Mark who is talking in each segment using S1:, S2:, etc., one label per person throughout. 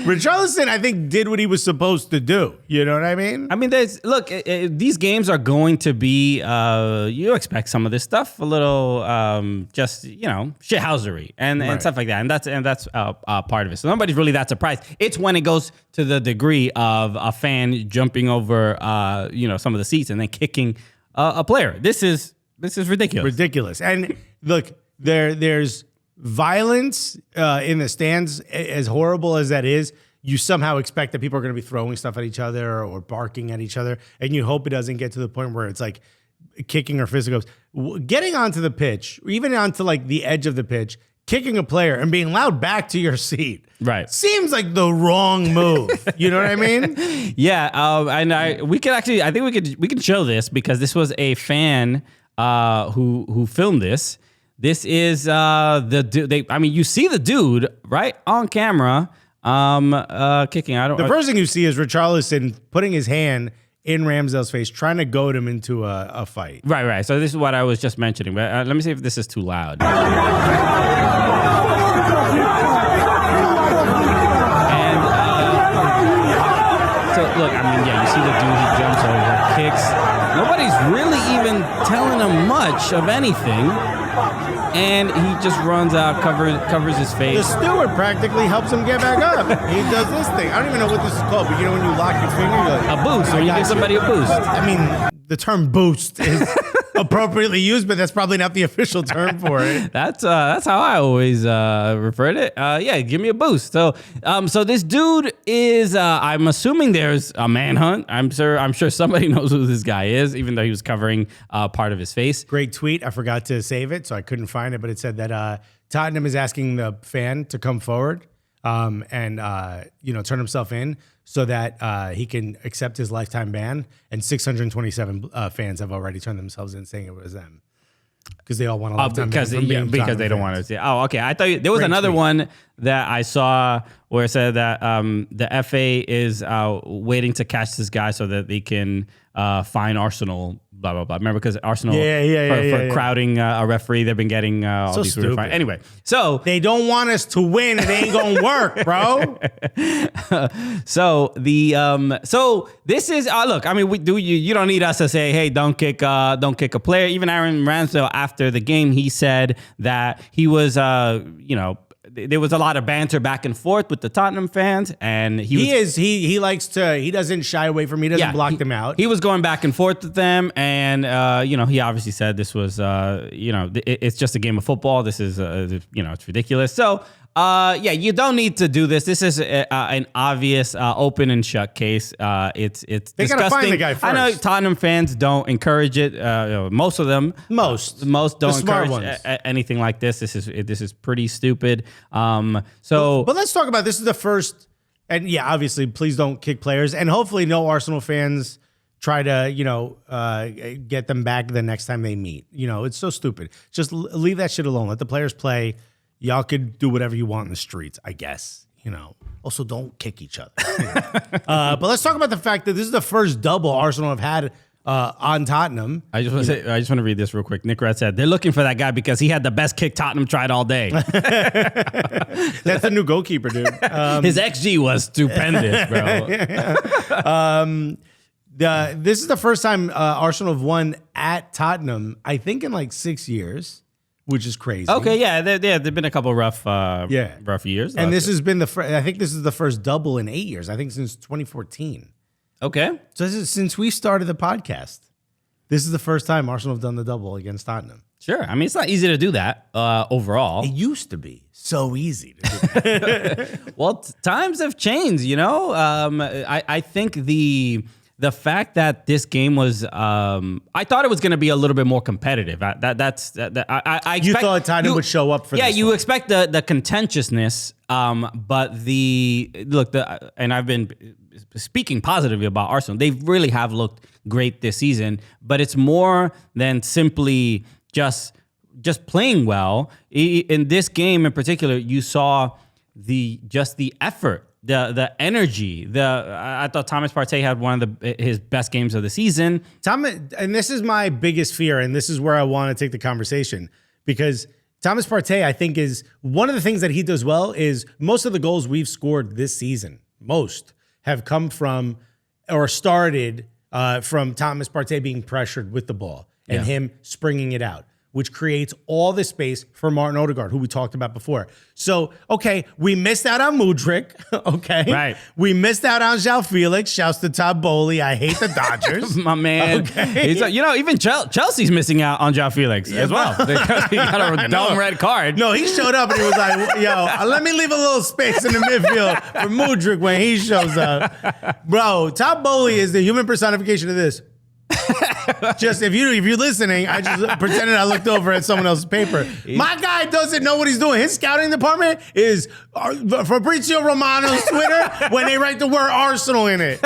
S1: Richarlison, I think, did what he was supposed to do. You know what I mean?
S2: I mean, these games are going to be, you expect some of this stuff, a little, shithousery and stuff like that. And that's part of it. So nobody's really that surprised. It's when it goes to the degree of a fan jumping over, some of the seats and then kicking a player. This is ridiculous.
S1: Ridiculous. And look, there's violence in the stands, as horrible as that is. You somehow expect that people are going to be throwing stuff at each other or barking at each other, and you hope it doesn't get to the point where it's like kicking or fisticuffs. Getting onto the pitch, or even onto like the edge of the pitch, kicking a player and being loud back to your seat,
S2: right,
S1: seems like the wrong move. You know what I mean?
S2: Yeah, and we can show this because this was a fan who filmed this. This is the dude. You see the dude right on camera, kicking. The
S1: first thing you see is Richarlison putting his hand in Ramsdale's face, trying to goad him into a fight.
S2: Right. So this is what I was just mentioning. But let me see if this is too loud. And so look, you see the dude. He jumps over, kicks. Nobody's really even telling him much of anything. And he just runs out, covers his face.
S1: The steward practically helps him get back up. He does this thing. I don't even know what this is called, but you know when you lock your finger, you're like,
S2: a boost. When you give somebody a boost.
S1: I mean, the term boost is appropriately used, but that's probably not the official term for it.
S2: That's how I always refer to it. Yeah, give me a boost. So this dude is. I'm assuming there's a manhunt. I'm sure somebody knows who this guy is, even though he was covering part of his face.
S1: Great tweet. I forgot to save it, so I couldn't find it, but it said that Tottenham is asking the fan to come forward and turn himself in so that he can accept his lifetime ban. And 627 fans have already turned themselves in, saying it was them because they all want a lifetime ban
S2: because they don't want to see. Oh, okay. I thought there was another one that I saw where it said that the FA is waiting to catch this guy so that they can fine Arsenal. Blah blah blah. Remember, because Arsenal for crowding a referee, they've been getting all
S1: so
S2: these
S1: stupid.
S2: fines. Anyway, so
S1: they don't want us to win. It ain't gonna work, bro.
S2: So this is look. I mean, you don't need us to say, hey, don't kick a player. Even Aaron Ramsdale after the game, he said that he was there was a lot of banter back and forth with the Tottenham fans, and he doesn't shy away from. He doesn't block them out. He was going back and forth with them, and he obviously said this was it's just a game of football. This is it's ridiculous. So. You don't need to do this. This is an obvious open and shut case. It's
S1: they
S2: disgusting.
S1: Gotta find the guy first.
S2: I know Tottenham fans don't encourage it. Most of them,
S1: most
S2: don't encourage anything like this. This is pretty stupid. But
S1: let's talk about this. Is the first, and obviously, please don't kick players, and hopefully, no Arsenal fans try to get them back the next time they meet. It's so stupid. Just leave that shit alone. Let the players play. Y'all could do whatever you want in the streets, I guess. Also, don't kick each other. But let's talk about the fact that this is the first double Arsenal have had on Tottenham.
S2: I just want to read this real quick. Nick Rat said they're looking for that guy because he had the best kick Tottenham tried all day.
S1: That's the new goalkeeper, dude.
S2: His XG was stupendous,
S1: bro. This is the first time Arsenal have won at Tottenham, I think, in like 6 years. Which is crazy.
S2: Okay, there've been a couple rough years.
S1: And this has been I think this is the first double in 8 years. I think since 2014.
S2: Okay.
S1: So this is since we started the podcast. This is the first time Arsenal have done the double against Tottenham.
S2: Sure. I mean, it's not easy to do that overall.
S1: It used to be so easy to do that.
S2: Well, times have changed, I think the fact that this game was, I thought it was going to be a little bit more competitive. I
S1: you thought Tottenham would show up for this.
S2: Yeah, you expect the contentiousness, but and I've been speaking positively about Arsenal. They really have looked great this season, but it's more than simply just playing well. In this game in particular, you saw the effort. The energy, I thought Thomas Partey had one of his best games of the season.
S1: And this is my biggest fear, and this is where I want to take the conversation, because Thomas Partey, I think, is one of the things that he does well is most of the goals we've scored this season, most have come from or started from Thomas Partey being pressured with the ball and him springing it out, which creates all the space for Martin Odegaard, who we talked about before. So, okay, we missed out on Mudryk, okay?
S2: Right.
S1: We missed out on João Felix. Shouts to Todd Bowley. I hate the Dodgers.
S2: My man.
S1: Okay.
S2: Even Chelsea's missing out on João Felix as well. Because he got a dumb red card.
S1: No, he showed up and he was like, yo, let me leave a little space in the midfield for Mudryk when he shows up. Bro, Todd Bowley is the human personification of this. Just if you're listening, I just pretended I looked over at someone else's paper. My guy doesn't know what he's doing. His scouting department is Fabrizio Romano's Twitter when they write the word Arsenal in it.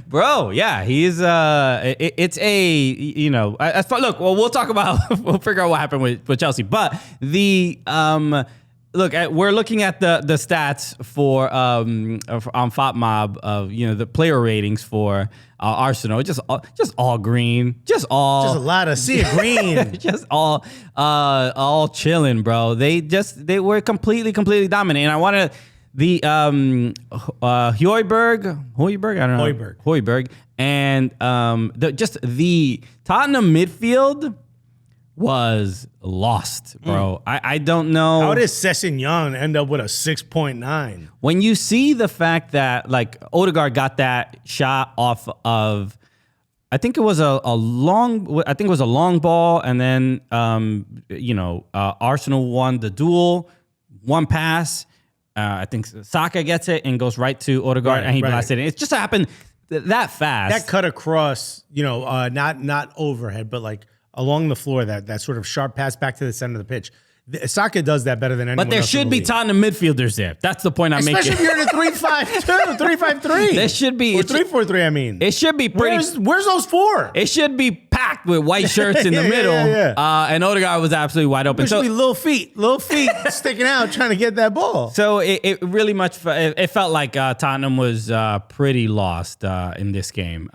S2: Bro, yeah, he's it's a look, well, we'll talk about we'll figure out what happened with Chelsea, but the look, we're looking at the stats for on FOTMob of the player ratings for Arsenal. Just all green, just a
S1: lot of sea of green,
S2: just all chilling, bro. They were completely dominant. And I wanted the Højbjerg, I don't know, Højbjerg, and the Tottenham midfield was lost, bro. I don't know.
S1: How did Sessegnon end up with a 6.9?
S2: When you see the fact that like Odegaard got that shot off of, I think it was a long ball, and then Arsenal won the duel, one pass. I think Saka gets it and goes right to Odegaard, and he blasted it. It just happened that fast.
S1: That cut across, not overhead, but like along the floor, that sort of sharp pass back to the center of the pitch. Saka does that better than anyone else.
S2: But there should be Tottenham midfielders there. That's the point I'm making.
S1: Especially if you're in a 3-5-2, 3-5-3.
S2: There should be.
S1: Or 3-4-3, I mean.
S2: It should be pretty.
S1: Where's those four?
S2: It should be packed with white shirts in the middle. And Odegaard was absolutely wide open.
S1: There should be little feet sticking out trying to get that ball.
S2: So it really much, it felt like Tottenham was pretty lost in this game.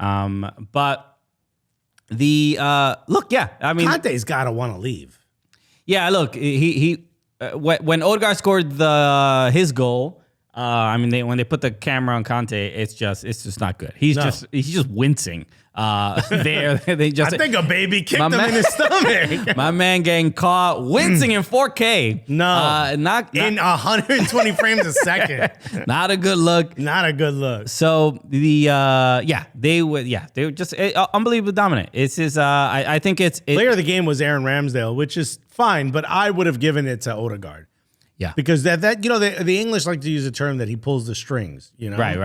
S2: But the look, yeah, I mean,
S1: Conte's got to want to leave.
S2: Yeah, look, he when Odegaard scored his goal, when they put the camera on Conte, it's just not good. He's just wincing. They just
S1: I think a baby kicked him in his stomach.
S2: My man getting caught wincing in 4K.
S1: No,
S2: not
S1: in 120 frames a second.
S2: Not a good look.
S1: Not a good look.
S2: So they were just unbelievably dominant. It's his. I think
S1: player of the game was Aaron Ramsdale, which is fine, but I would have given it to Odegaard.
S2: Yeah,
S1: because that the English like to use a term that he pulls the strings.
S2: Right.